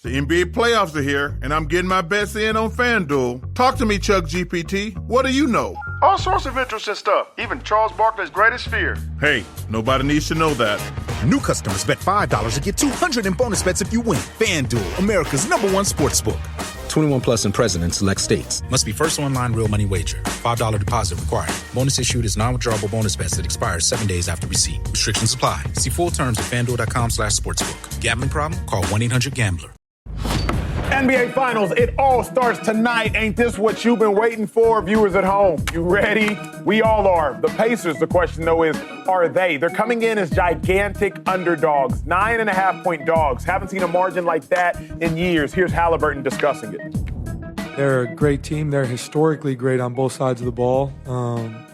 The NBA playoffs are here, and I'm getting my bets in on FanDuel. Talk to me, Chuck GPT. What do you know? All sorts of interesting stuff, even Charles Barkley's greatest fear. Hey, nobody needs to know that. New customers bet $5 and get $200 in bonus bets if you win. FanDuel, America's #1 sportsbook. 21 plus and present in select states. Must be first online real money wager. $5 deposit required. Bonus issued is non-withdrawable bonus bets that expires 7 days after receipt. Restrictions apply. See full terms at FanDuel.com/sportsbook. Gambling problem? Call 1-800-GAMBLER. NBA Finals, it all starts tonight. Ain't this what you've been waiting for, viewers at home? You ready? We all are. The Pacers, the question, though, is, are they? They're coming in as gigantic underdogs, 9.5-point dogs. Haven't seen a margin like that in years. Here's Halliburton discussing it. They're a great team. They're historically great on both sides of the ball.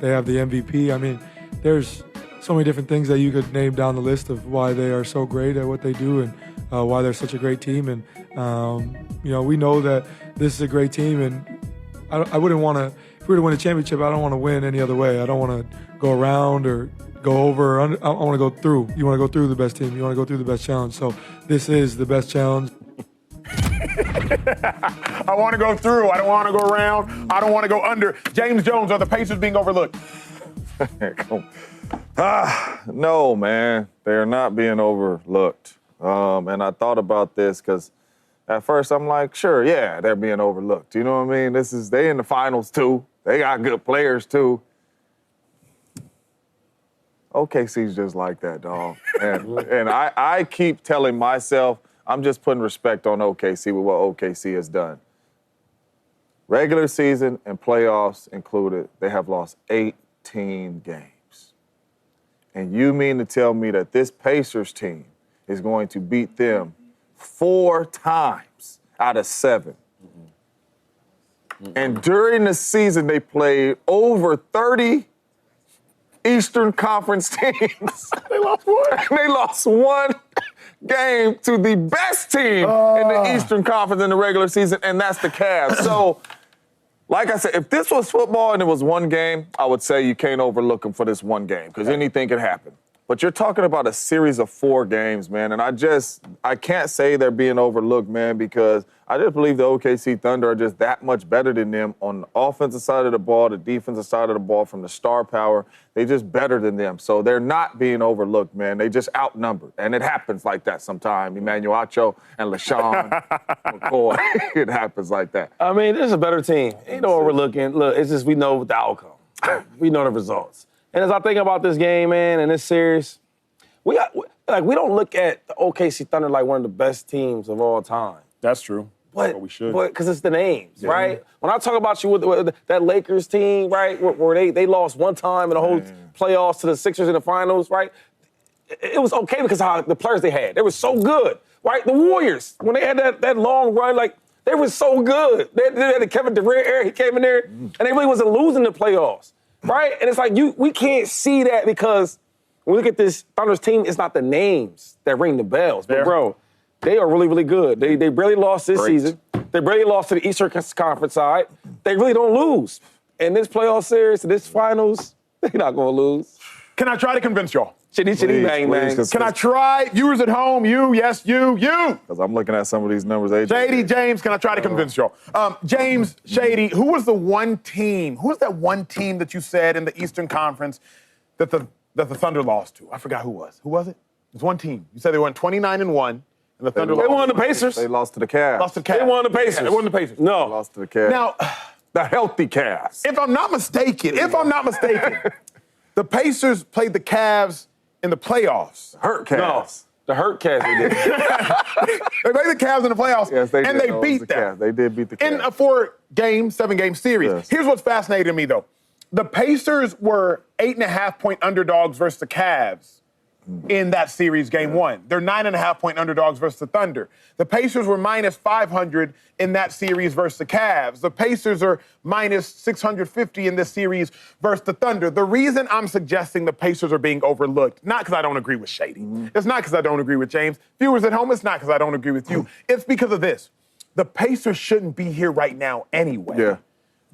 They have the MVP. I mean, there's so many different things that you could name down the list of why they are so great at what they do and why they're such a great team. And, we know that this is a great team, and I wouldn't want to, if we were to win a championship, I don't want to win any other way. I don't want to go around or go over. I want to go through. You want to go through the best team. You want to go through the best challenge. So this is the best challenge. I want to go through. I don't want to go around. I don't want to go under. James Jones, are the Pacers being overlooked? No, man. They're not being overlooked. And I thought about this because at first I'm like, sure, yeah, they're being overlooked. You know what I mean? They in the finals too. They got good players too. OKC's just like that, dog. And I keep telling myself, I'm just putting respect on OKC with what OKC has done. Regular season and playoffs included, they have lost 18 games. And you mean to tell me that this Pacers team is going to beat them 4 times out of 7. And during the season, they played over 30 Eastern Conference teams. They lost one. They lost one game to the best team in the Eastern Conference in the regular season, and that's the Cavs. So, like I said, if this was football and it was one game, I would say you can't overlook them for this one game because anything can happen. But you're talking about a series of 4 games, man, and I can't say they're being overlooked, man, because I just believe the OKC Thunder are just that much better than them on the offensive side of the ball, the defensive side of the ball, from the star power. They're just better than them. So they're not being overlooked, man. They just outnumbered. And it happens like that sometimes. Emmanuel Acho and LaShawn McCoy, it happens like that. I mean, this is a better team. Ain't no overlooking. Look, it's just we know the outcome. We know the results. And as I think about this game, man, and this series, we don't look at the OKC Thunder like one of the best teams of all time. That's true. But we should. Because it's the names, right? When I talk about you with that Lakers team, right, where they lost one time in the whole playoffs to the Sixers in the finals, right? It was okay because of how the players they had. They were so good, right? The Warriors, when they had that long run, like, they were so good. They had the Kevin Durant era. He came in there, and they really wasn't losing the playoffs. Right? And it's like we can't see that because when we look at this Thunder's team, it's not the names that ring the bells. But, bro, they are really, really good. They barely lost this season. They barely lost to the Eastern Conference side. They really don't lose. In this playoff series, this finals, they're not going to lose. Can I try to convince y'all? Chitty, bang, bang. Can I try? Viewers at home, you. Because I'm looking at some of these numbers. Shady, James, can I try to convince y'all? James, Shady, who was that one team that you said in the Eastern Conference that the Thunder lost to? I forgot who was. Who was it? It was one team. You said they went 29-1, and the Thunder lost. They won the Pacers. They lost to the Cavs. They won the Pacers. Yeah, they won the Pacers. No. They lost to the Cavs. Now, the healthy Cavs. if I'm not mistaken, the Pacers played the Cavs in the playoffs. Hurt Cavs. No, the hurt Cavs they did. They played the Cavs in the playoffs, yes, they and did. they beat them. They did beat the Cavs. In a 4-game, 7-game series. Yes. Here's what's fascinating to me, though. The Pacers were 8.5-point underdogs versus the Cavs in that series, game 1. They're 9.5-point underdogs versus the Thunder. The Pacers were minus 500 in that series versus the Cavs. The Pacers are minus 650 in this series versus the Thunder. The reason I'm suggesting the Pacers are being overlooked, not because I don't agree with Shady. It's not because I don't agree with James. Viewers at home, it's not because I don't agree with you. It's because of this. The Pacers shouldn't be here right now anyway. Yeah.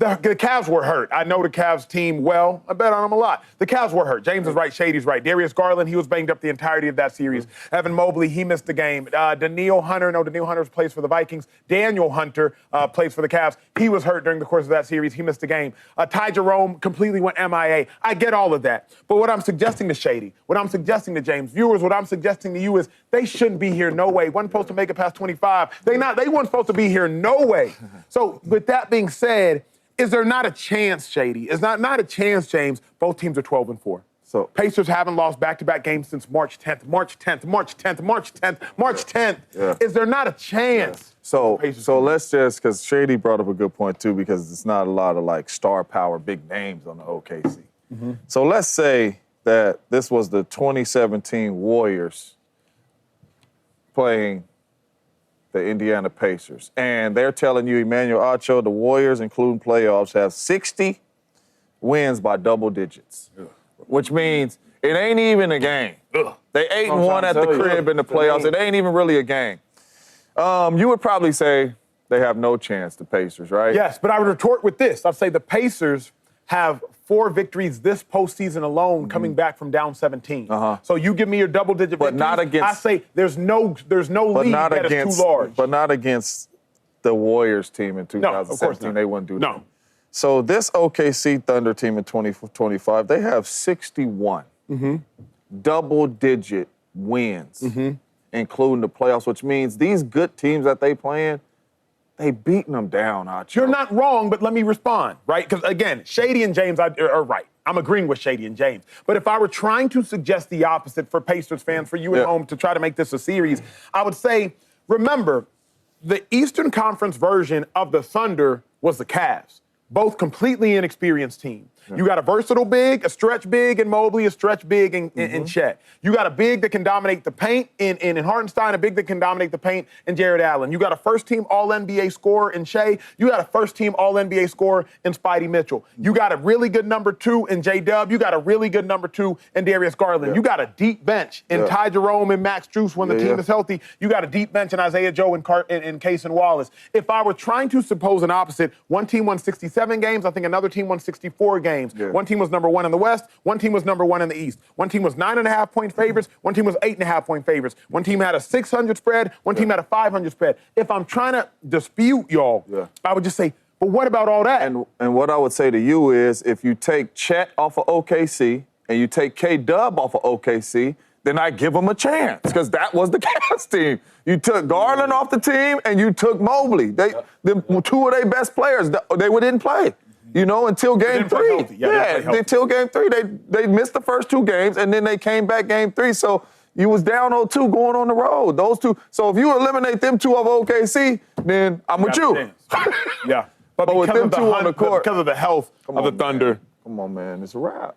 The Cavs were hurt. I know the Cavs team well. I bet on them a lot. The Cavs were hurt. James is right. Shady's right. Darius Garland, he was banged up the entirety of that series. Evan Mobley, he missed the game. Daniil Hunter plays for the Vikings. Daniel Hunter plays for the Cavs. He was hurt during the course of that series. He missed the game. Ty Jerome completely went MIA. I get all of that. But what I'm suggesting to Shady, what I'm suggesting to James, viewers, what I'm suggesting to you is they shouldn't be here no way. Wasn't supposed to make it past 25. They weren't supposed to be here no way. So with that being said, is there not a chance, Shady? Is not a chance, James? Both teams are 12-4. So Pacers haven't lost back-to-back games since March 10th. Yeah. Is there not a chance? Yeah. So let's just, because Shady brought up a good point too, because it's not a lot of like star power, big names on the OKC. Mm-hmm. So let's say that this was the 2017 Warriors playing the Indiana Pacers. And they're telling you, Emmanuel Acho, the Warriors, including playoffs, have 60 wins by double digits, which means it ain't even a game. They 8-1 at the crib in the playoffs. It ain't even really a game. You would probably say they have no chance, the Pacers, right? Yes, but I would retort with this. I'd say the Pacers have 4 victories this postseason alone coming back from down 17. So you give me your double-digit victories. Not against, I say there's no league that is too large. But not against the Warriors team in 2017. They wouldn't do that. No. So this OKC Thunder team in 2025, they have 61 double-digit wins, including the playoffs, which means these good teams that they playing, they beating them down, Acho. You're not wrong, but let me respond, right? Because, again, Shady and James are right. I'm agreeing with Shady and James. But if I were trying to suggest the opposite for Pacers fans, for you at home, to try to make this a series, I would say, remember, the Eastern Conference version of the Thunder was the Cavs, both completely inexperienced teams. You got a versatile big, a stretch big in Mobley, a stretch big in Chet. You got a big that can dominate the paint in Hartenstein, a big that can dominate the paint in Jared Allen. You got a first-team All-NBA scorer in Shea. You got a first-team All-NBA scorer in Spidey Mitchell. You got a really good number 2 in J-Dub. You got a really good number 2 in Darius Garland. You got a deep bench in Ty Jerome and Max Strus when the team is healthy. You got a deep bench in Isaiah Joe and Case and Wallace. If I were trying to suppose an opposite, one team won 67 games. I think another team won 64 games. One team was number 1 in the West. One team was number 1 in the East. One team was 9.5-point favorites. One team was 8.5-point favorites. One team had a 600 spread. One team had a 500 spread. If I'm trying to dispute y'all, I would just say, but what about all that? And what I would say to you is, if you take Chet off of OKC and you take K-Dub off of OKC, then I give them a chance, because that was the Cavs team. You took Garland off the team and you took Mobley. Them 2 of their best players, they didn't play. You know, until game 3. Until game 3. They missed the first 2 games, and then they came back game 3. So you was down 0-2 going on the road. Those 2. So if you eliminate them 2 of OKC, then I'm with you. But with them 2 on the court, because of the health of the Thunder. Come on, man. It's a wrap.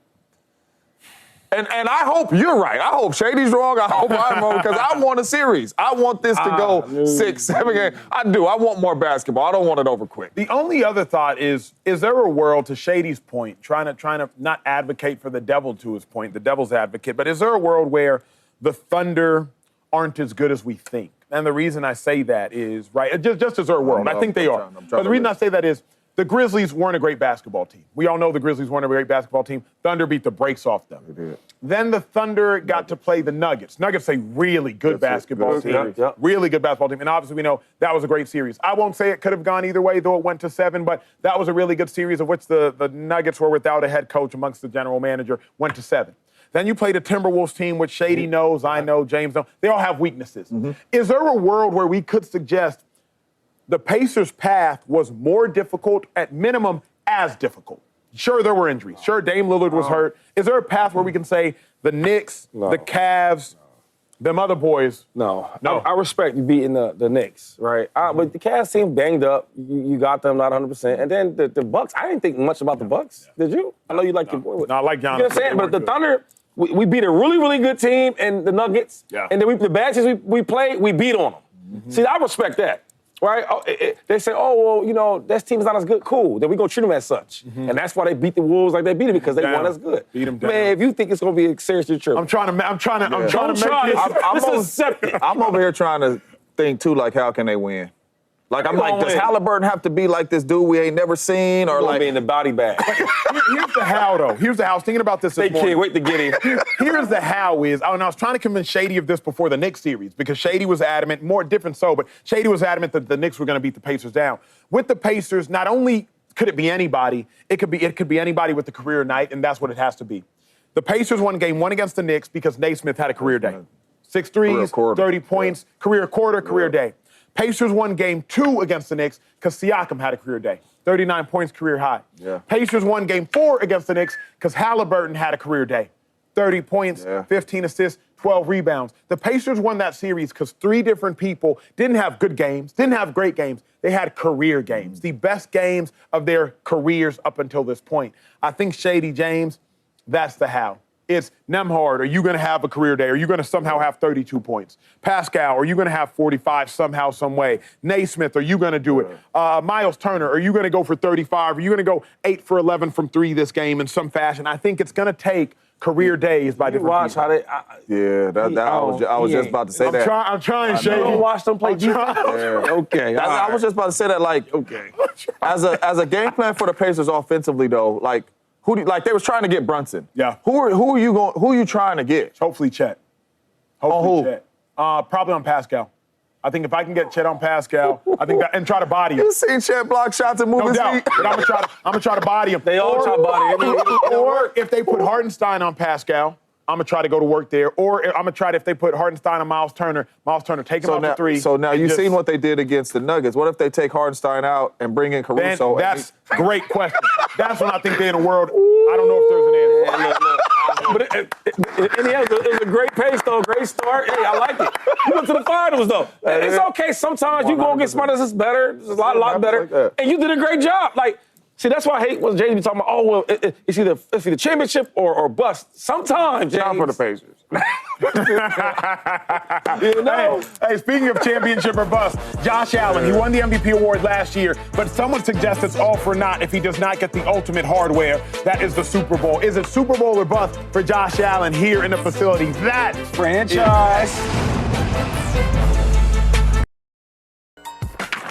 And I hope you're right. I hope Shady's wrong. I hope I'm wrong, because I want a series. I want this to go 6, 7 games. I do. I want more basketball. I don't want it over quick. The only other thought is there a world, to Shady's point, trying to not advocate for the devil to his point, the devil's advocate, but is there a world where the Thunder aren't as good as we think? And the reason I say that is, right, just as their world. I think they are. But the reason I say that is, the Grizzlies weren't a great basketball team. We all know the Grizzlies weren't a great basketball team. Thunder beat the brakes off them. They did. Then the Thunder got to play the Nuggets. Nuggets, a really good basketball team. Really good basketball team. And obviously we know that was a great series. I won't say it could have gone either way, though it went to 7, but that was a really good series, of which the Nuggets were without a head coach amongst the general manager, went to 7. Then you played a Timberwolves team, which Shady knows, I know, James knows. They all have weaknesses. Is there a world where we could suggest the Pacers' path was more difficult, at minimum, as difficult? Sure, there were injuries. Sure, Dame Lillard was hurt. Is there a path where we can say the Knicks, the Cavs, them other boys? No. I respect you beating the Knicks, right? But the Cavs seem banged up. You got them not 100%. And then the Bucks, I didn't think much about the Bucks. Did you? I know you like your boy. No, I like Giannis. You know what I'm saying? But the Thunder, we beat a really, really good team and the Nuggets. And then the bad teams we played, we beat on them. See, I respect that. Right? They say, that team is not as good. Cool. Then we're going to treat them as such. And that's why they beat the Wolves like they beat them, because they weren't as good. Beat them down. Man, if you think it's going to be a serious trip. I'm trying to make this. I'm over here trying to think, too, like, how can they win? Like, I'm like, does Halliburton have to be like this dude we ain't never seen? Or like be in the body bag. Here's the how, though. Here's the how. I was thinking about this They morning. can't wait to get him. Here's the how is, and I was trying to convince Shady of this before the Knicks series because Shady was adamant, more different so, but Shady was adamant that the Knicks were going to beat the Pacers down. With the Pacers, not only could it be anybody, it could be anybody with a career night, and that's what it has to be. The Pacers won game 1 against the Knicks because Naismith had a career day. 6 threes, 30 points, career quarter, career day. Pacers won game 2 against the Knicks because Siakam had a career day. 39 points, career high. Yeah. Pacers won game 4 against the Knicks because Halliburton had a career day. 30 points, 15 assists, 12 rebounds. The Pacers won that series because 3 different people didn't have good games, didn't have great games. They had career games, the best games of their careers up until this point. I think Shady James, that's the how. It's Nembhard, are you going to have a career day? Are you going to somehow have 32 points? Pascal, are you going to have 45 somehow, some way? Naismith, are you going to do it? Miles Turner, are you going to go for 35? Are you going to go 8 for 11 from 3 this game in some fashion? I think it's going to take career days by different Watch people. how they. I was just about to say that. I'm trying, Shady. You don't watch them play defense. Okay. I was just about to say that, like, as a game plan for the Pacers offensively, though, like, they was trying to get Brunson. Yeah. Who are you trying to get? Hopefully Chet. Chet. Probably on Pascal. I think if I can get Chet on Pascal, I think that, and try to body him. You seen Chet block shots and move No his doubt. feet? But I'm gonna try to body him. They all try to body him. Or if they put Hartenstein on Pascal, I'm gonna try to go to work there. Or I'm gonna try to, if they put Hartenstein on Miles Turner, take him out to 3. So now you've seen what they did against the Nuggets. What if they take Hartenstein out and bring in Caruso? That's a great question. That's when I think they're in a world. I don't know if there's an answer. But in the end, it was a great pace, though. Great start. Hey, I like it. You went to the finals, though. It's okay. Sometimes you go against somebody that's better. It's a lot better. And you did a great job. Like, see, that's why I hate when James be talking about, oh, well, it's either championship or bust. Sometimes, James. Not for the Pacers. You know? Hey, speaking of championship or bust, Josh Allen, he won the MVP award last year, but someone suggests it's all for naught if he does not get the ultimate hardware. That is the Super Bowl. Is it Super Bowl or bust for Josh Allen here in the facility? That Franchise.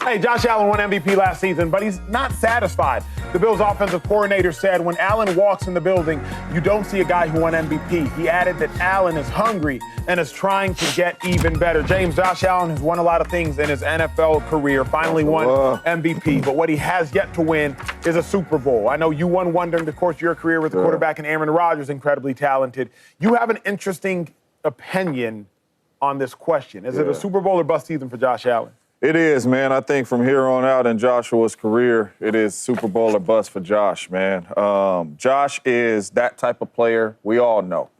Hey, Josh Allen won MVP last season, but he's not satisfied. The Bills' offensive coordinator said when Allen walks in the building, you don't see a guy who won MVP. He added that Allen is hungry and is trying to get even better. James, Josh Allen has won a lot of things in his NFL career, finally won MVP, but what he has yet to win is a Super Bowl. I know you won one during the course of your career with the quarterback and Aaron Rodgers, incredibly talented. You have an interesting opinion on this question. Is it a Super Bowl or bust season for Josh Allen? It is, man. I think from here on out in Joshua's career, it is Super Bowl or bust for Josh, man. Josh is that type of player we all know.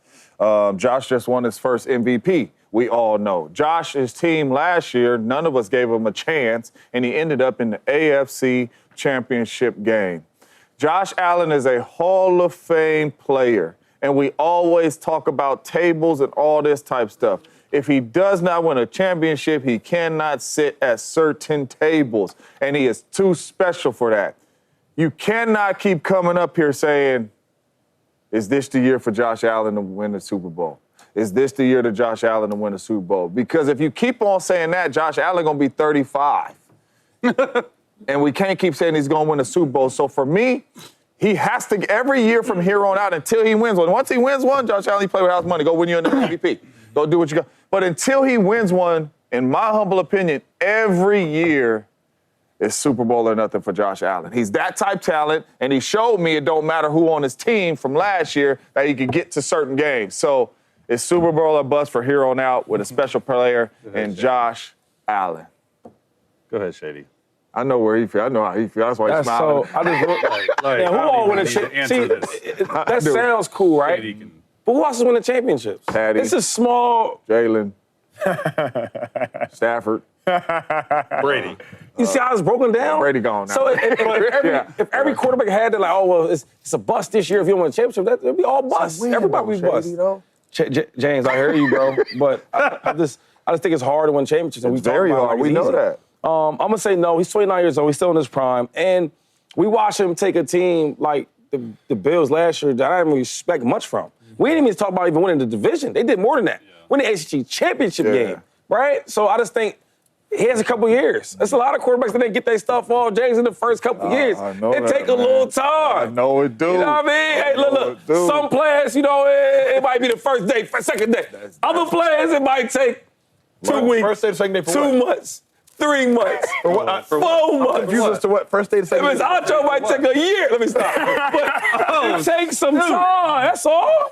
Josh just won his first MVP. We all know. Josh's team last year, none of us gave him a chance, and he ended up in the AFC Championship game. Josh Allen is a Hall of Fame player, and we always talk about tables and all this type stuff. If he does not win a championship, he cannot sit at certain tables, and he is too special for that. You cannot keep coming up here saying, is this the year for Josh Allen to win the Super Bowl? Is this the year to Josh Allen to win the Super Bowl? Because if you keep on saying that, Josh Allen going to be 35. And we can't keep saying he's going to win the Super Bowl. So for me, he has to, every year from here on out until he wins one. Once he wins one, Josh Allen, he play with house money. Go win you an MVP. Go do what you got. But until he wins one, in my humble opinion, every year is Super Bowl or nothing for Josh Allen. He's that type talent, and he showed me it don't matter who on his team from last year that he could get to certain games. So it's Super Bowl or bust for here on out with a special player in Josh Allen. Go ahead, Shady. I know where he feels. I know how he feels. That's why he's smiling. So I just look who all win a championship? See, that sounds cool, right? But who else is winning championships? Patty. This is small. Jalen. Stafford. Brady. You see how it's broken down? Brady gone now. So if every quarterback had that, like, oh, well, it's a bust this year if you don't win a championship, that'd be all bust. Everybody would be bust. You know? James, I hear you, bro. But I just think it's hard to win championships. And It's very hard. We know that. I'm going to say no. He's 29 years old. He's still in his prime. And we watched him take a team like the Bills last year that I didn't really expect much from. We didn't even talk about even winning the division. They did more than that. Winning the ACC championship game, right? So I just think, he has a couple years. There's a lot of quarterbacks that didn't get their stuff off, James, in the first couple years. It take a little time. I know it do. You know what I mean? Hey, look. Some players, it might be the first day, second day. Other players, it might take 2 weeks. First day to second day for 2 months. 3 months. For what? 4 months. Confused as to what? First day to second day? If it's Ancho, might take a year. Let me stop. But it takes some time. That's all.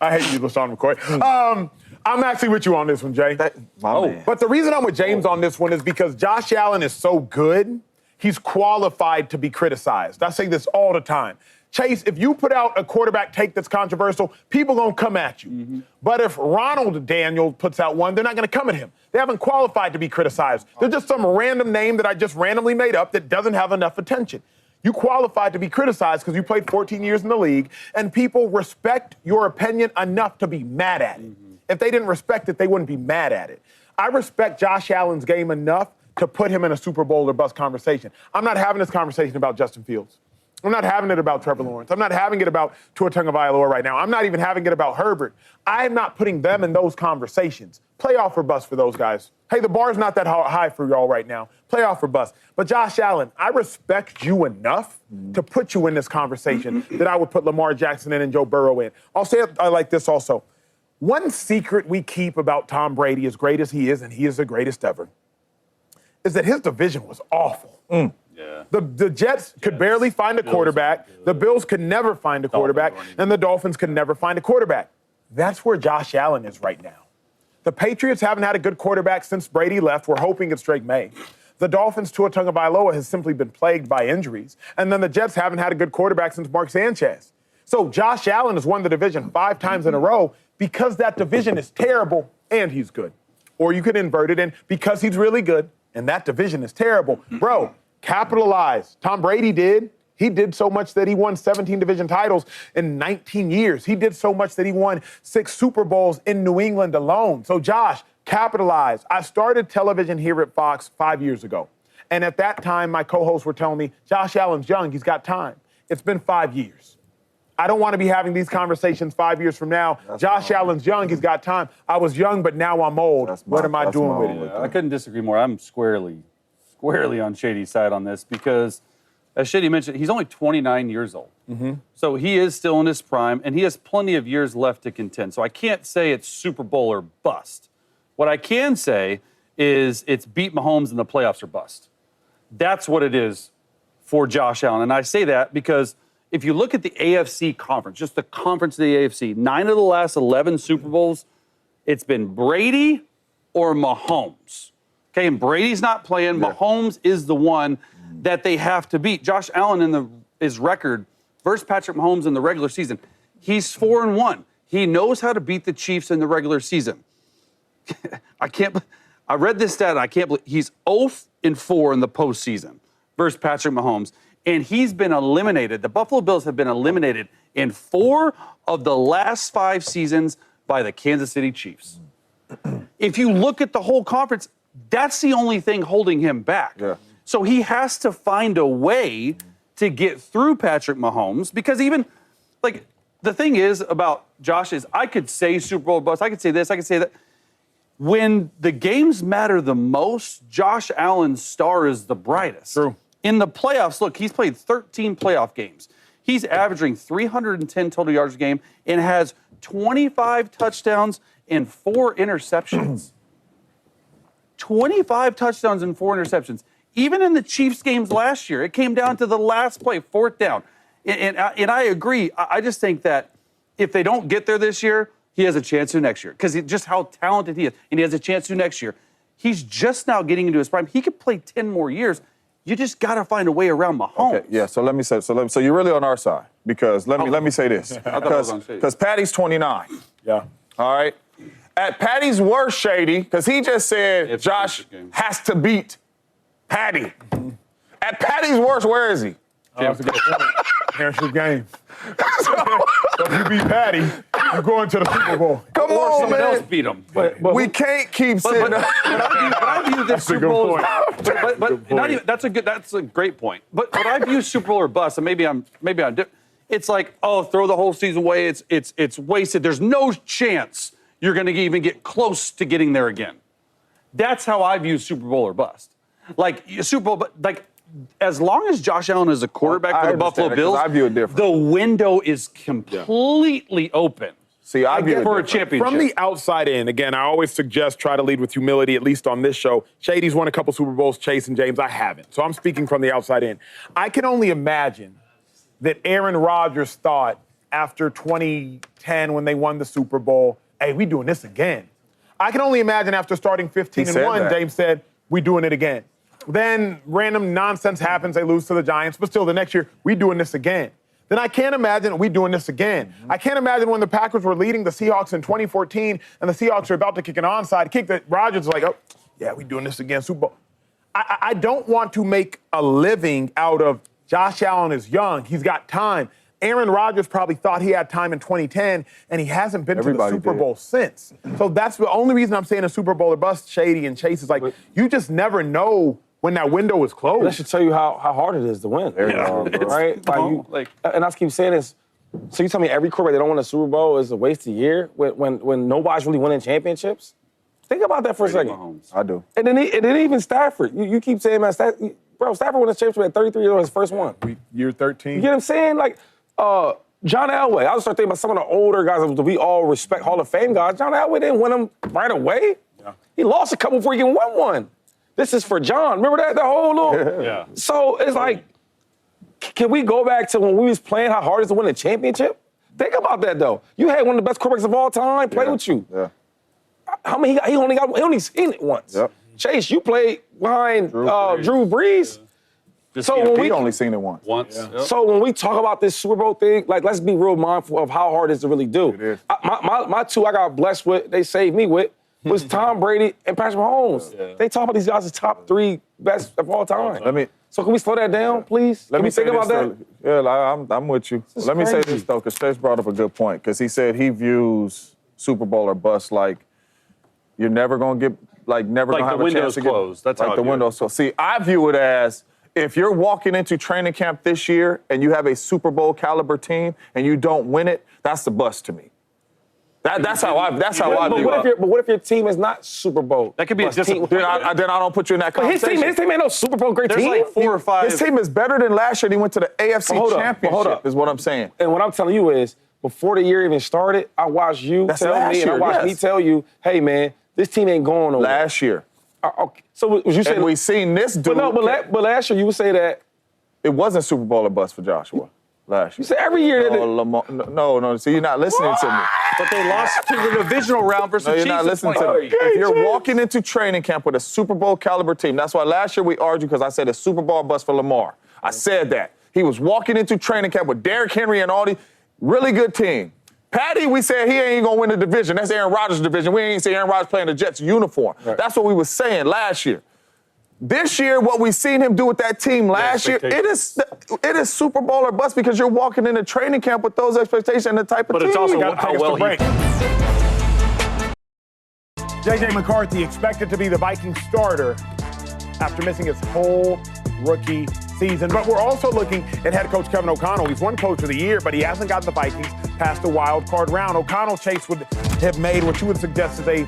I hate you, LaShawn McCoy. I'm actually with you on this one, Jay. But the reason I'm with James on this one is because Josh Allen is so good, he's qualified to be criticized. I say this all the time. Chase, if you put out a quarterback take that's controversial, people going to come at you. Mm-hmm. But if Ronald Daniel puts out one, they're not going to come at him. They haven't qualified to be criticized. They're just some random name that I just randomly made up that doesn't have enough attention. You qualified to be criticized because you played 14 years in the league, and people respect your opinion enough to be mad at it. Mm-hmm. If they didn't respect it, they wouldn't be mad at it. I respect Josh Allen's game enough to put him in a Super Bowl or bust conversation. I'm not having this conversation about Justin Fields. I'm not having it about Trevor Lawrence. I'm not having it about Tua Tagovailoa right now. I'm not even having it about Herbert. I'm not putting them in those conversations. Playoff or bust for those guys. Hey, the bar's not that high for y'all right now. Playoff or bust. But Josh Allen, I respect you enough to put you in this conversation that I would put Lamar Jackson in and Joe Burrow in. I'll say it like this also. One secret we keep about Tom Brady, as great as he is, and he is the greatest ever, is that his division was awful. Yeah. The Jets could barely find a quarterback. The Bills could never find a quarterback. And the Dolphins could never find a quarterback. That's where Josh Allen is right now. The Patriots haven't had a good quarterback since Brady left. We're hoping it's Drake May. The Dolphins' Tua Tagovailoa has simply been plagued by injuries. And then the Jets haven't had a good quarterback since Mark Sanchez. So Josh Allen has won the division 5 times in a row because that division is terrible and he's good. Or you could invert it in because he's really good and that division is terrible. Bro, capitalize. Tom Brady did. He did so much that he won 17 division titles in 19 years. He did so much that he won 6 Super Bowls in New England alone. So Josh, capitalize. I started television here at Fox 5 years ago. And at that time, my co-hosts were telling me, Josh Allen's young, he's got time. It's been 5 years. I don't want to be having these conversations 5 years from now. Josh Allen's young, he's got time. I was young, but now I'm old. What am I doing with it? I couldn't disagree more. I'm squarely on Shady's side on this because, as Shady mentioned, he's only 29 years old. Mm-hmm. So he is still in his prime, and he has plenty of years left to contend. So I can't say it's Super Bowl or bust. What I can say is it's beat Mahomes in the playoffs or bust. That's what it is for Josh Allen. And I say that because if you look at the AFC conference, just the conference of the AFC, 9 of the last 11 Super Bowls, it's been Brady or Mahomes. Okay, and Brady's not playing. Yeah. Mahomes is the one that they have to beat. Josh Allen in his record versus Patrick Mahomes in the regular season, he's 4-1. He knows how to beat the Chiefs in the regular season. I read this stat, and I can't believe he's 0-4 in the postseason versus Patrick Mahomes. And he's been eliminated. The Buffalo Bills have been eliminated in 4 of the last 5 seasons by the Kansas City Chiefs. If you look at the whole conference, that's the only thing holding him back. Yeah. So he has to find a way to get through Patrick Mahomes because even, like, the thing is about Josh is I could say Super Bowl bust, I could say this, I could say that. When the games matter the most, Josh Allen's star is the brightest. True. In the playoffs, look, he's played 13 playoff games. He's averaging 310 total yards a game and has 25 touchdowns and 4 interceptions. 25 touchdowns and 4 interceptions. Even in the Chiefs games last year, it came down to the last play, 4th down. And I agree. I just think that if they don't get there this year, he has a chance to next year because just how talented he is. And he has a chance to next year. He's just now getting into his prime. He could play 10 more years. You just got to find a way around Mahomes. Okay, yeah, so let me say, so you're really on our side because let me say this. Because Patty's 29. Yeah. All right? At Patty's worst, Shady, because he just said Josh has to beat Patty. Mm-hmm. At Patty's worst, where is he? That's a good point. Championship game. So if you beat Patty, you're going to the Super Bowl. Come or on, someone man. else beat him. But we can't keep sitting up. I view this Super Bowl. That's a great point. But what I view Super Bowl or bust, and maybe I'm different. It's like, oh, throw the whole season away. It's wasted. There's no chance you're going to even get close to getting there again. That's how I view Super Bowl or bust. Like Super Bowl, but like as long as Josh Allen is a quarterback for the Buffalo Bills, I view it different. The window is completely open. See, I view it for a different. championship. From the outside in, again, I always suggest try to lead with humility, at least on this show. Shady's won a couple Super Bowls, Chase and James, I haven't. So I'm speaking from the outside in. I can only imagine that Aaron Rodgers thought after 2010 when they won the Super Bowl, hey, we doing this again. I can only imagine after starting 15-1, James said, we doing it again. Then random nonsense happens, they lose to the Giants, but still the next year, we doing this again. Then I can't imagine we doing this again. I can't imagine when the Packers were leading the Seahawks in 2014 and the Seahawks are about to kick an onside kick that Rodgers is like, oh, yeah, we doing this again, Super Bowl. I don't want to make a living out of Josh Allen is young, he's got time. Aaron Rodgers probably thought he had time in 2010, and he hasn't been to the Super Bowl since. So that's the only reason I'm saying a Super Bowl or bust, Shady and Chase, is like, you just never know when that window is closed. That should tell you how hard it is to win. Right? And I keep saying this. So you tell me every quarterback that don't win a Super Bowl is a waste of year when nobody's really winning championships? Think about that for a second. Mahomes. I do. And then even Stafford. You keep saying, man, Stafford won a championship at 33 years old, his first one. Year 13. You get what I'm saying? Like, John Elway. I was start thinking about some of the older guys that we all respect, Hall of Fame guys. John Elway didn't win them right away. Yeah. He lost a couple before he even won one. This is for John. Remember that? The whole little. Yeah. So it's like, can we go back to when we was playing how hard it is to win a championship? Think about that though. You had one of the best quarterbacks of all time play with you. Yeah. How many? He only seen it once. Yep. Chase, you played behind Drew Brees. Yeah. So when we only seen it once. Yeah. Yep. So when we talk about this Super Bowl thing, like let's be real mindful of how hard it is to really do. It is. My two I got blessed with, they saved me with, was Tom Brady and Patrick Mahomes. Yeah. They talk about these guys as top 3 best of all time. So can we slow that down, please? Can we think about that? Yeah, I'm with you. Let me say this, though, because Chase brought up a good point, because he said he views Super Bowl or bust like you're never going to get, never going to have a chance to get. Like the window's closed. That's how the window's closed. See, I view it as if you're walking into training camp this year and you have a Super Bowl caliber team and you don't win it, that's the bust to me. That's how I view it. But what if your team is not Super Bowl? That could be a disappointment. Then I don't put you in that conversation. His team ain't no Super Bowl great team. There's like 4 or 5. His team is better than last year. And he went to the AFC Championship, is what I'm saying. And what I'm telling you is, before the year even started, I watched you tell me, and I watched me tell you, hey, man, this team ain't going nowhere. Last year. Okay. So was you saying we seen this dude? But last year you would say that it wasn't Super Bowl or bust for Joshua last year. You say every year No. See, you're not listening to me. But they lost to the divisional round versus Chiefs. You're not listening to me. If you're walking into training camp with a Super Bowl caliber team, that's why last year we argued because I said a Super Bowl bust for Lamar. I said that. He was walking into training camp with Derrick Henry and all these really good team. Patty, we said he ain't gonna win the division. That's Aaron Rodgers' division. We ain't say Aaron Rodgers playing the Jets uniform. Right. That's what we was saying last year. This year, what we seen him do with that team last year, it is Super Bowl or bust because you're walking into training camp with those expectations and the type of team. But it's also how well he... J.J. McCarthy expected to be the Vikings starter after missing his whole rookie season. But we're also looking at head coach Kevin O'Connell. He's won coach of the year, but he hasn't gotten the Vikings past the wild card round. O'Connell, Chase, would have made what you would suggest is a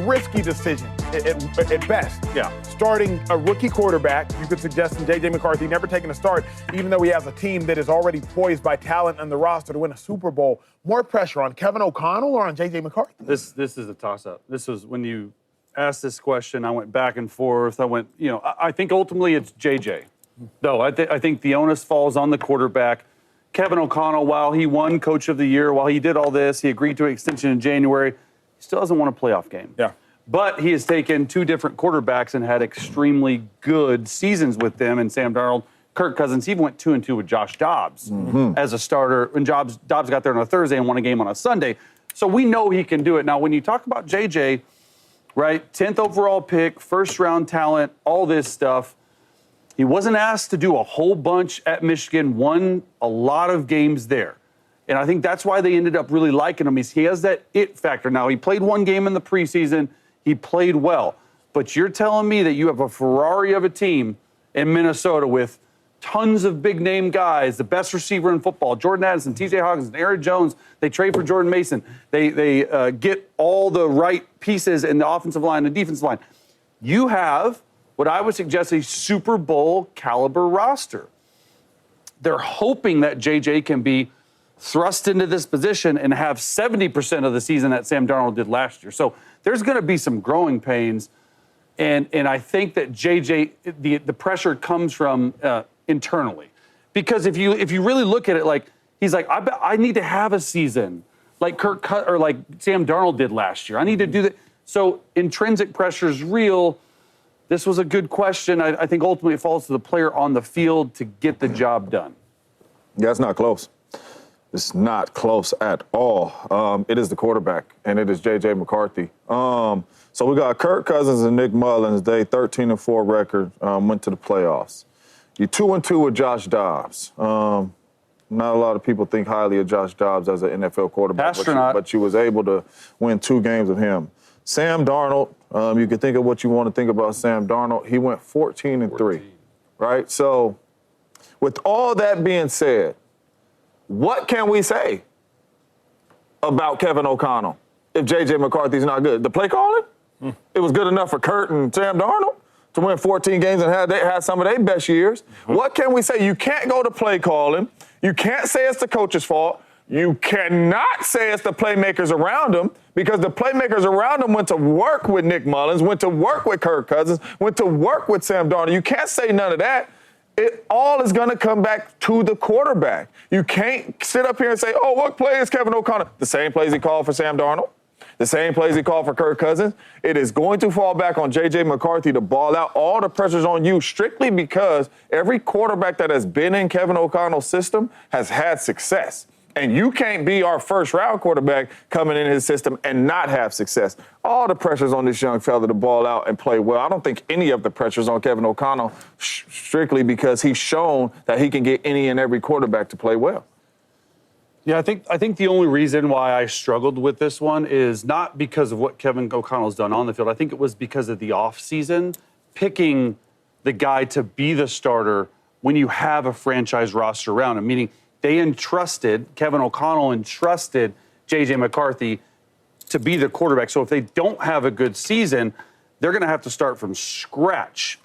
risky decision at best. Yeah. Starting a rookie quarterback, you could suggest, and J.J. McCarthy never taking a start, even though he has a team that is already poised by talent and the roster to win a Super Bowl. More pressure on Kevin O'Connell or on J.J. McCarthy? This is a toss-up. This was when you asked this question, I went back and forth. I think ultimately it's J.J. Though I think the onus falls on the quarterback. Kevin O'Connell, while he won Coach of the Year, while he did all this, he agreed to an extension in January, he still doesn't want a playoff game. Yeah. But he has taken 2 different quarterbacks and had extremely good seasons with them, and Sam Darnold, Kirk Cousins. He even went 2-2 with Josh Dobbs as a starter when Dobbs got there on a Thursday and won a game on a Sunday. So we know he can do it. Now, when you talk about JJ, right, 10th overall pick, first-round talent, all this stuff, he wasn't asked to do a whole bunch at Michigan, won a lot of games there. And I think that's why they ended up really liking him. He has that it factor. Now, he played 1 game in the preseason. He played well. But you're telling me that you have a Ferrari of a team in Minnesota with tons of big-name guys, the best receiver in football, Jordan Addison, T.J. Hawkins, Aaron Jones. They trade for Jordan Mason. They get all the right pieces in the offensive line and defensive line. you have what I would suggest a Super Bowl caliber roster. They're hoping that JJ can be thrust into this position and have 70% of the season that Sam Darnold did last year. So there's going to be some growing pains. And I think that JJ, the pressure comes from internally. Because if you really look at it, like, he's like, I need to have a season like like Sam Darnold did last year. I need to do that. So intrinsic pressure is real. This was a good question. I think ultimately it falls to the player on the field to get the job done. Yeah, it's not close. It's not close at all. It is the quarterback, and it is J.J. McCarthy. So we got Kirk Cousins and Nick Mullins. They 13-4 record, went to the playoffs. You're 2-2 with Josh Dobbs. Not a lot of people think highly of Josh Dobbs as an NFL quarterback, but you was able to win 2 games with him. Sam Darnold, you can think of what you want to think about Sam Darnold. He went 14-3, right? So with all that being said, what can we say about Kevin O'Connell if J.J. McCarthy's not good? The play calling? It was good enough for Kurt and Sam Darnold to win 14 games and had some of their best years. What can we say? You can't go to play calling. You can't say it's the coach's fault. You cannot say it's the playmakers around him, because the playmakers around him went to work with Nick Mullins, went to work with Kirk Cousins, went to work with Sam Darnold. You can't say none of that. It all is going to come back to the quarterback. You can't sit up here and say, oh, what play is Kevin O'Connell? The same plays he called for Sam Darnold, the same plays he called for Kirk Cousins. It is going to fall back on J.J. McCarthy to ball out. All the pressure's on you strictly because every quarterback that has been in Kevin O'Connell's system has had success. And you can't be our first-round quarterback coming in his system and not have success. All the pressure's on this young fella to ball out and play well. I don't think any of the pressure's on Kevin O'Connell strictly because he's shown that he can get any and every quarterback to play well. Yeah, I think the only reason why I struggled with this one is not because of what Kevin O'Connell's done on the field. I think it was because of the offseason, picking the guy to be the starter when you have a franchise roster around him, meaning Kevin O'Connell entrusted J.J. McCarthy to be the quarterback. So if they don't have a good season, they're going to have to start from scratch.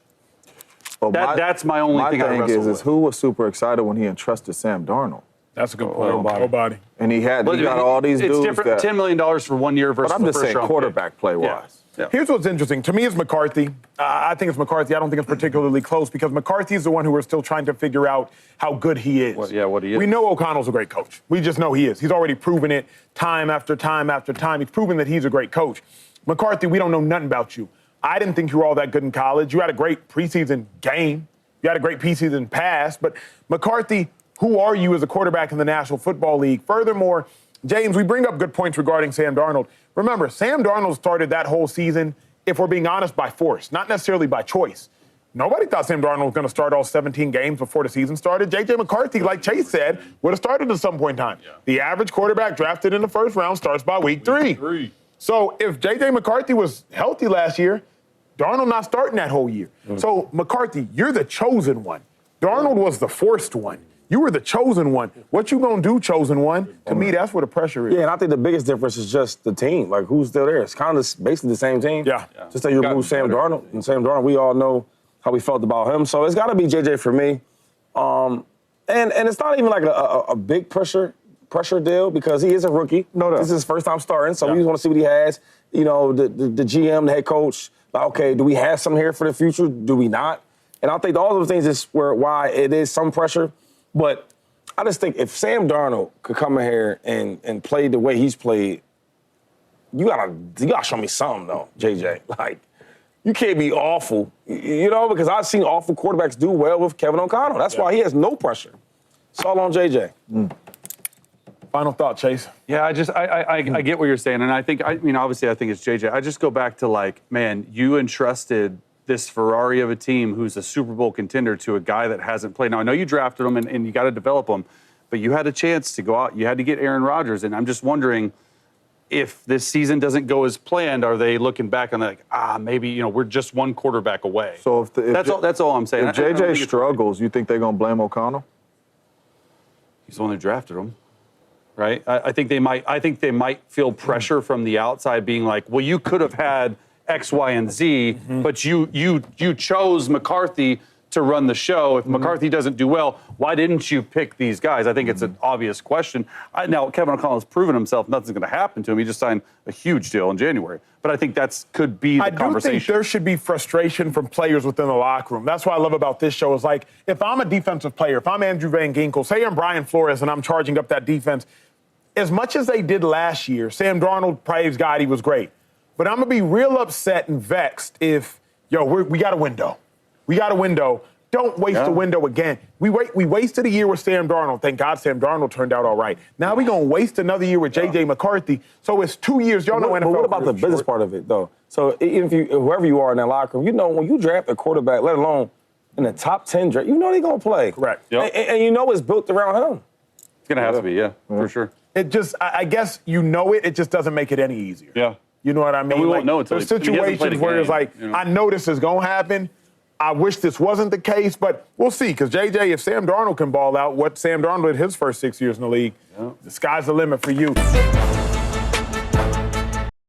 Well, that's my only thing I wrestle with. Is who was super excited when he entrusted Sam Darnold? That's a good point. Nobody. And he got all these dudes. It's different. $10 million for 1 year versus. But I'm just saying quarterback play-wise. Yeah. Yeah. Here's what's interesting. To me, it's McCarthy. I think it's McCarthy. I don't think it's particularly close because McCarthy is the one who we're still trying to figure out how good he is. What he is. We know O'Connell's a great coach. We just know he is. He's already proven it time after time after time. He's proven that he's a great coach. McCarthy, we don't know nothing about you. I didn't think you were all that good in college. You had a great preseason game. You had a great preseason pass. But McCarthy, who are you as a quarterback in the National Football League? Furthermore, James, we bring up good points regarding Sam Darnold. Remember, Sam Darnold started that whole season, if we're being honest, by force, not necessarily by choice. Nobody thought Sam Darnold was going to start all 17 games before the season started. J.J. McCarthy, like Chase said, would have started at some point in time. Yeah. The average quarterback drafted in the first round starts by week three. So if J.J. McCarthy was healthy last year, Darnold not starting that whole year. So, McCarthy, you're the chosen one. Darnold was the forced one. You were the chosen one. What you gonna do, chosen one? To me, that's where the pressure is. Yeah, and I think the biggest difference is just the team. Like, who's still there? It's kind of basically the same team. Yeah. Just that you remove Sam Darnold. And Sam Darnold, we all know how we felt about him. So it's got to be JJ for me. And it's not even like a big pressure deal because he is a rookie. No. This is his first time starting, so we just want to see what he has. You know, the GM, the head coach, like, okay, do we have some here for the future? Do we not? And I think all those things is why it is some pressure. But I just think if Sam Darnold could come in here and play the way he's played, you gotta show me something though, JJ. Like, you can't be awful, you know, because I've seen awful quarterbacks do well with Kevin O'Connell. That's why he has no pressure. It's all on JJ. Final thought, Chase. Yeah, I get what you're saying, and obviously I think it's JJ. I just go back to like, man, you entrusted this Ferrari of a team who's a Super Bowl contender to a guy that hasn't played. Now, I know you drafted him and you got to develop him, but you had a chance to go out. You had to get Aaron Rodgers, and I'm just wondering if this season doesn't go as planned, are they looking back on like, maybe, we're just one quarterback away. So that's all I'm saying. If JJ struggles, you think they're going to blame O'Connell? He's the one who drafted him. Right? I think they might feel pressure from the outside being like, well, you could have had X, Y, and Z, but you chose McCarthy to run the show. If McCarthy doesn't do well, why didn't you pick these guys? I think it's an obvious question. Now, Kevin O'Connell has proven himself. Nothing's going to happen to him. He just signed a huge deal in January. But I think could be the conversation. I do think there should be frustration from players within the locker room. That's what I love about this show is like, if I'm a defensive player, if I'm Andrew Van Ginkel, say I'm Brian Flores and I'm charging up that defense, as much as they did last year, Sam Darnold, praise God, he was great. But I'm going to be real upset and vexed if, we got a window. We got a window. Don't waste the window again. We wasted a year with Sam Darnold. Thank God Sam Darnold turned out all right. Now we're going to waste another year with J.J. McCarthy. So it's 2 years. Y'all know NFL. But what about the business part of it, though? So even if whoever you are in that locker room, when you draft a quarterback, let alone in the top 10 draft, they're going to play. Correct. Yep. And it's built around him. It's going to have to be, for sure. It just, I guess it just doesn't make it any easier. Yeah. You know what I mean? And we won't know until there's situations where it's like, I know this is going to happen. I wish this wasn't the case, but we'll see. Because, JJ, if Sam Darnold can ball out what Sam Darnold did his first 6 years in the league, the sky's the limit for you.